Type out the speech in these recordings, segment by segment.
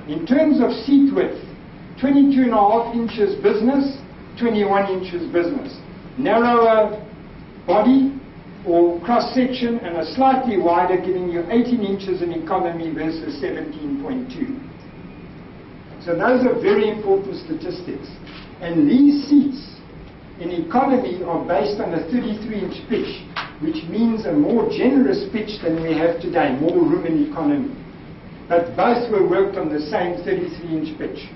In terms of seat width, 22.5 inches business, 21 inches business. Narrower body or cross section and a slightly wider, giving you 18 inches in economy versus 17.2. So those are very important statistics. And these seats in economy are based on a 33-inch pitch, which means a more generous pitch than we have today, more room in economy. But both were worked on the same 33-inch pitch.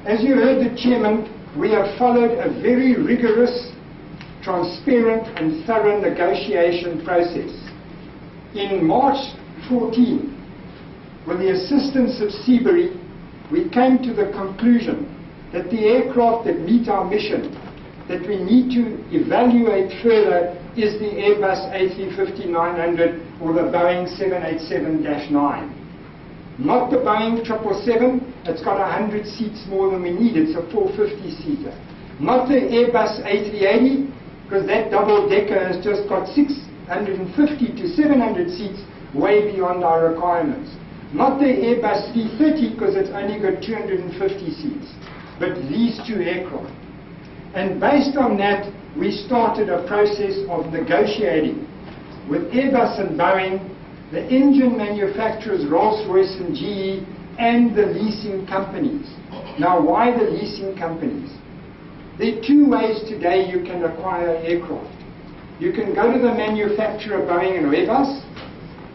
As you heard the chairman, we have followed a very rigorous, transparent and thorough negotiation process. In March 14, with the assistance of Seabury, we came to the conclusion that the aircraft that meet our mission, that we need to evaluate further, is the Airbus A350-900 or the Boeing 787-9. Not the Boeing 777, it's got 100 seats more than we need, it's a 450-seater. Not the Airbus A380, because that double-decker has just got 650 to 700 seats, way beyond our requirements. Not the Airbus 330, because it's only got 250 seats, but these two aircraft. And based on that, we started a process of negotiating with Airbus and Boeing, the engine manufacturers Rolls-Royce and GE, and the leasing companies. Now, why the leasing companies? There are two ways today you can acquire aircraft. You can go to the manufacturer Boeing and Airbus,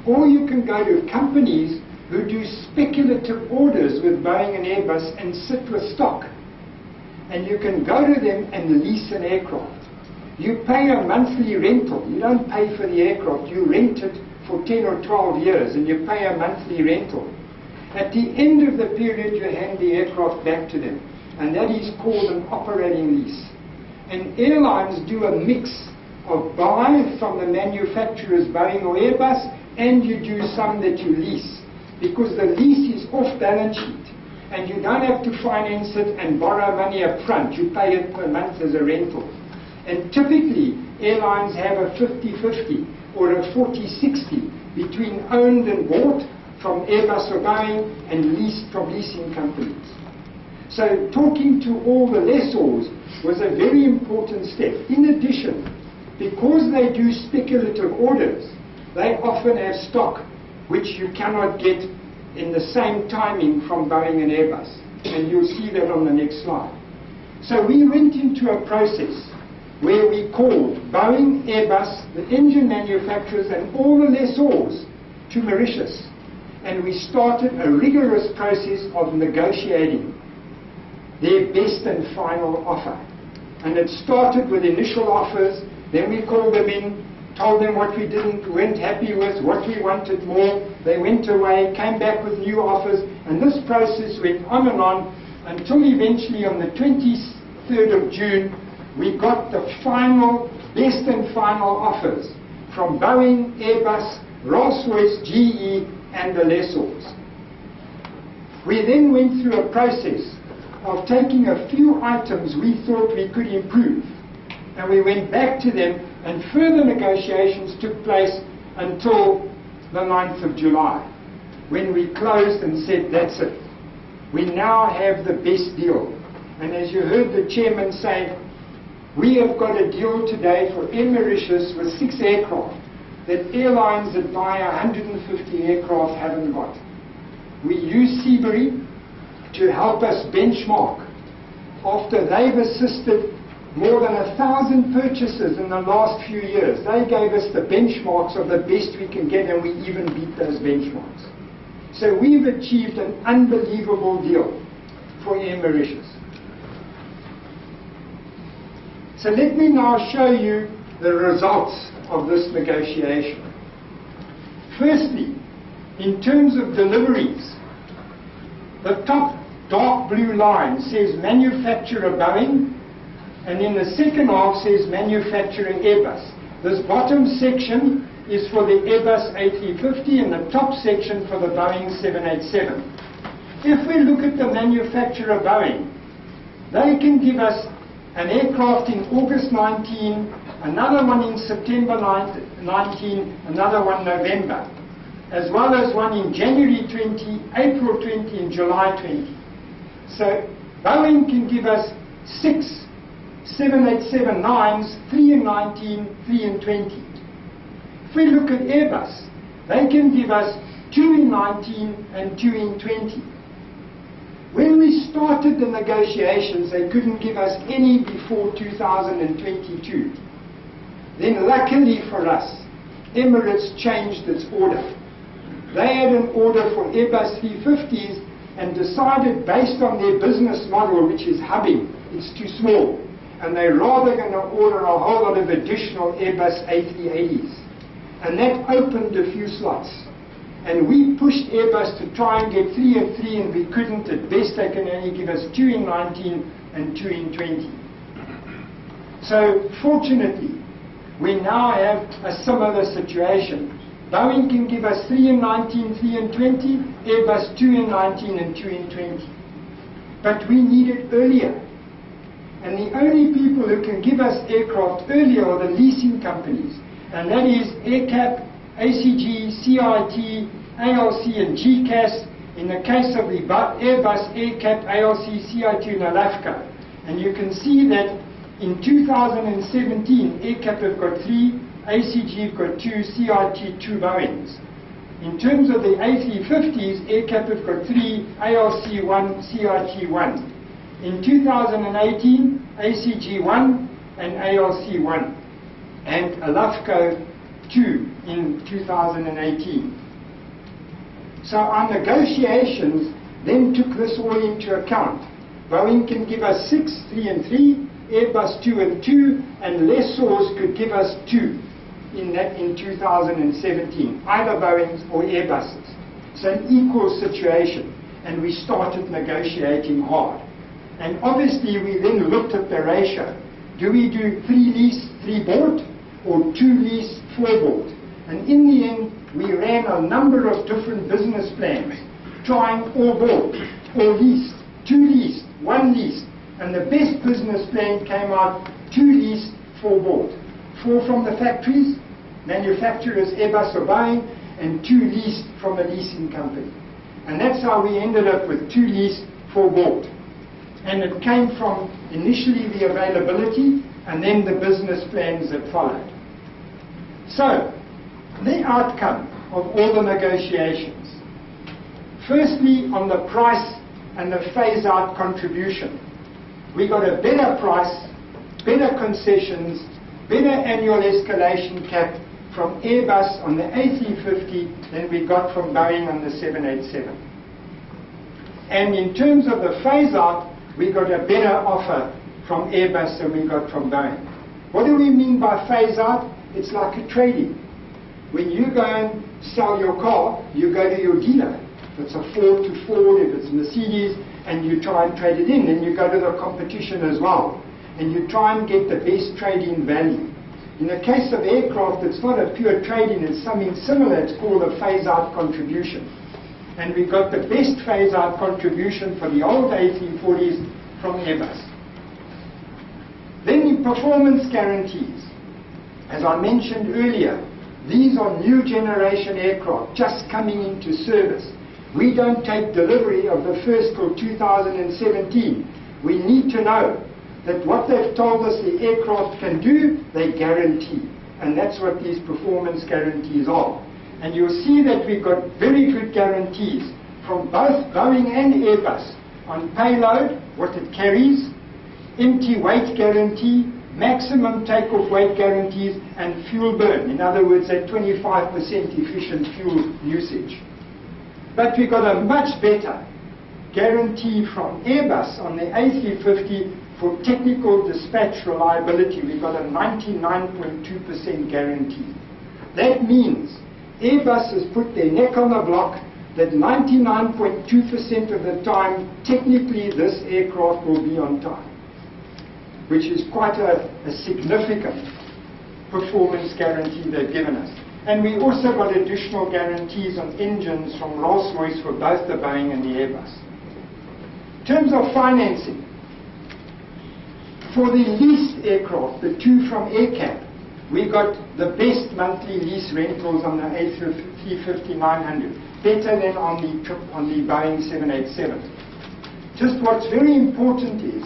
or you can go to companies who do speculative orders with Boeing and Airbus and sit with stock. And you can go to them and lease an aircraft. You pay a monthly rental. You don't pay for the aircraft. You rent it for 10 or 12 years and you pay a monthly rental. At the end of the period, you hand the aircraft back to them. And that is called an operating lease. And airlines do a mix of buy from the manufacturers, Boeing or Airbus, and you do some that you lease. Because the lease is off balance sheet. And you don't have to finance it and borrow money up front. You pay it per month as a rental. And typically, airlines have a 50-50 or a 40-60 between owned and bought from Airbus or Boeing and leased from leasing companies. So talking to all the lessors was a very important step. In addition, because they do speculative orders, they often have stock which you cannot get in the same timing from Boeing and Airbus. And you'll see that on the next slide. So we went into a process where we called Boeing, Airbus, the engine manufacturers and all the lessors to Mauritius. And we started a rigorous process of negotiating their best and final offer. And it started with initial offers, then we called them in, told them what we weren't happy with, what we wanted more. They went away, came back with new offers, and this process went on and on until eventually on the 23rd of June, we got the final, best and final offers from Boeing, Airbus, Rolls-Royce, GE, and the lessors. We then went through a process of taking a few items we thought we could improve, and we went back to them, and further negotiations took place until the 9th of July, when we closed and said, that's it. We now have the best deal. And as you heard the chairman say, we have got a deal today for Air Mauritius with 6 aircraft that airlines that buy 150 aircraft haven't got. We use Seabury to help us benchmark. After they've assisted more than 1,000 purchases in the last few years, they gave us the benchmarks of the best we can get, and we even beat those benchmarks. So we've achieved an unbelievable deal for Air Mauritius. So let me now show you the results of this negotiation. Firstly, in terms of deliveries, the top dark blue line says manufacturer Boeing, and in the second half says manufacturer Airbus. This bottom section is for the Airbus A350 and the top section for the Boeing 787. If we look at the manufacturer Boeing, they can give us an aircraft in August 19, another one in September 19, another one November. as well as one in January 20, April 20, and July 20. So Boeing can give us 6 787-9s, 3 in 19, 3 in 20. If we look at Airbus, they can give us 2 in 19 and 2 in 20. When we started the negotiations, they couldn't give us any before 2022. Then luckily for us, Emirates changed its order. They had an order for Airbus 350s and decided, based on their business model, which is hubbing, it's too small, and they're rather going to order a whole lot of additional Airbus A380s. And that opened a few slots. And we pushed Airbus to try and get 3 and 3, and we couldn't. At best, they can only give us 2 in 19 and 2 in 20. So fortunately, we now have a similar situation. Boeing can give us 3 in 19, 3 in 20, Airbus 2 in 19 and 2 in 20. But we need it earlier. And the only people who can give us aircraft earlier are the leasing companies. And that is AirCap, ACG, CIT, ALC and GCAS. In the case of the Airbus, AirCap, ALC, CIT and ALAFCA. And you can see that in 2017, AirCap have got 3, ACG have got 2, CIT 2 Boeings. In terms of the A350s, AirCap have got 3, ALC 1, CIT 1. In 2018, ACG 1 and ALC 1. And ALAFCA 2 in 2018. So our negotiations then took this all into account. Boeing can give us 6, 3 and 3, Airbus 2 and 2, and lessors could give us 2 in 2017, either Boeings or Airbuses. So an equal situation, and we started negotiating hard. And obviously we then looked at the ratio. Do we do 3 lease, 3 bought, or 2 lease, 4 bought? And in the end, we ran a number of different business plans, trying all bought, all leased, 2 leased, 1 leased. And the best business plan came out 2 leased, 4 bought. 4 from the factories, manufacturers, Airbus or Boeing, and 2 leased from a leasing company. And that's how we ended up with 2 leased, 4 bought. And it came from initially the availability and then the business plans that followed. So, the outcome of all the negotiations. Firstly, on the price and the phase-out contribution. We got a better price, better concessions, better annual escalation cap from Airbus on the A350 than we got from Boeing on the 787. And in terms of the phase-out, we got a better offer from Airbus than we got from Boeing. What do we mean by phase-out? It's like a trading. When you go and sell your car, you go to your dealer. If it's a Ford to Ford, if it's Mercedes, and you try and trade it in, and you go to the competition as well. And you try and get the best trade-in value. In the case of aircraft, it's not a pure trade-in, it's something similar. It's called a phase-out contribution. And we got the best phase-out contribution for the old A340s from Airbus. Then the performance guarantees. As I mentioned earlier, these are new generation aircraft just coming into service. We don't take delivery of the first till 2017. We need to know that what they've told us the aircraft can do, they guarantee. And that's what these performance guarantees are. And you'll see that we've got very good guarantees from both Boeing and Airbus on payload, what it carries, empty weight guarantee, maximum takeoff weight guarantees, and fuel burn. In other words, at 25% efficient fuel usage. But we got a much better guarantee from Airbus on the A350 for technical dispatch reliability. We got a 99.2% guarantee. That means Airbus has put their neck on the block that 99.2% of the time, technically this aircraft will be on time, which is quite a significant performance guarantee they've given us. And we also got additional guarantees on engines from Rolls-Royce for both the Boeing and the Airbus. In terms of financing, for the leased aircraft, the 2 from AirCap, we got the best monthly lease rentals on the A350-900, better than on the Boeing 787. Just what's very important is,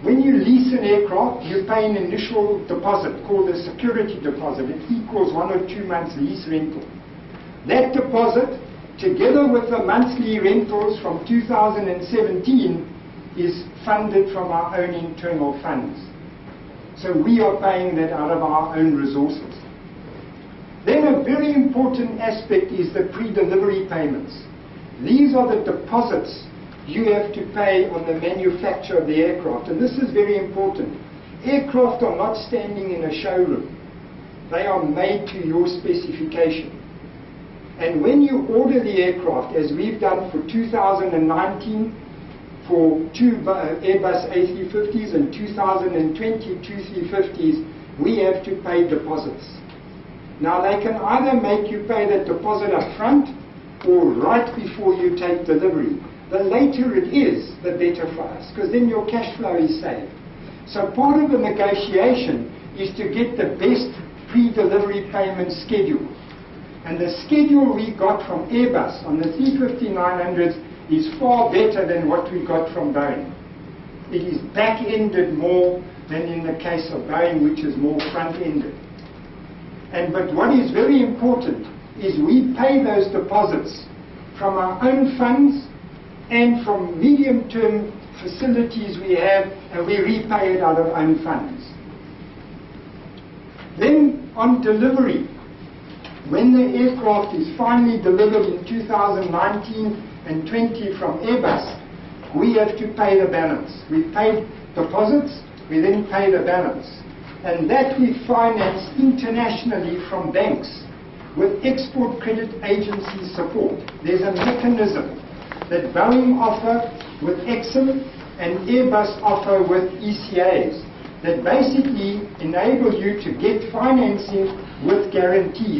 when you lease an aircraft, you pay an initial deposit called a security deposit. It equals 1 or 2 months lease rental. That deposit, together with the monthly rentals from 2017, is funded from our own internal funds. So we are paying that out of our own resources. Then a very important aspect is the pre-delivery payments. These are the deposits you have to pay on the manufacture of the aircraft. And this is very important. Aircraft are not standing in a showroom. They are made to your specification. And when you order the aircraft, as we've done for 2019, for 2 Airbus A350s and 2020 2 350s, we have to pay deposits. Now they can either make you pay that deposit up front or right before you take delivery. The later it is, the better for us, because then your cash flow is saved. So part of the negotiation is to get the best pre-delivery payment schedule. And the schedule we got from Airbus on the 350-900s is far better than what we got from Boeing. It is back-ended more than in the case of Boeing, which is more front-ended. But what is very important is we pay those deposits from our own funds and from medium-term facilities we have, and we repay it out of own funds. Then on delivery, when the aircraft is finally delivered in 2019 and 20 from Airbus, we have to pay the balance. We pay deposits, we then pay the balance. And that we finance internationally from banks with export credit agency support. There's a mechanism that Boeing offer with Exim and Airbus offer with ECAs that basically enable you to get financing with guarantees.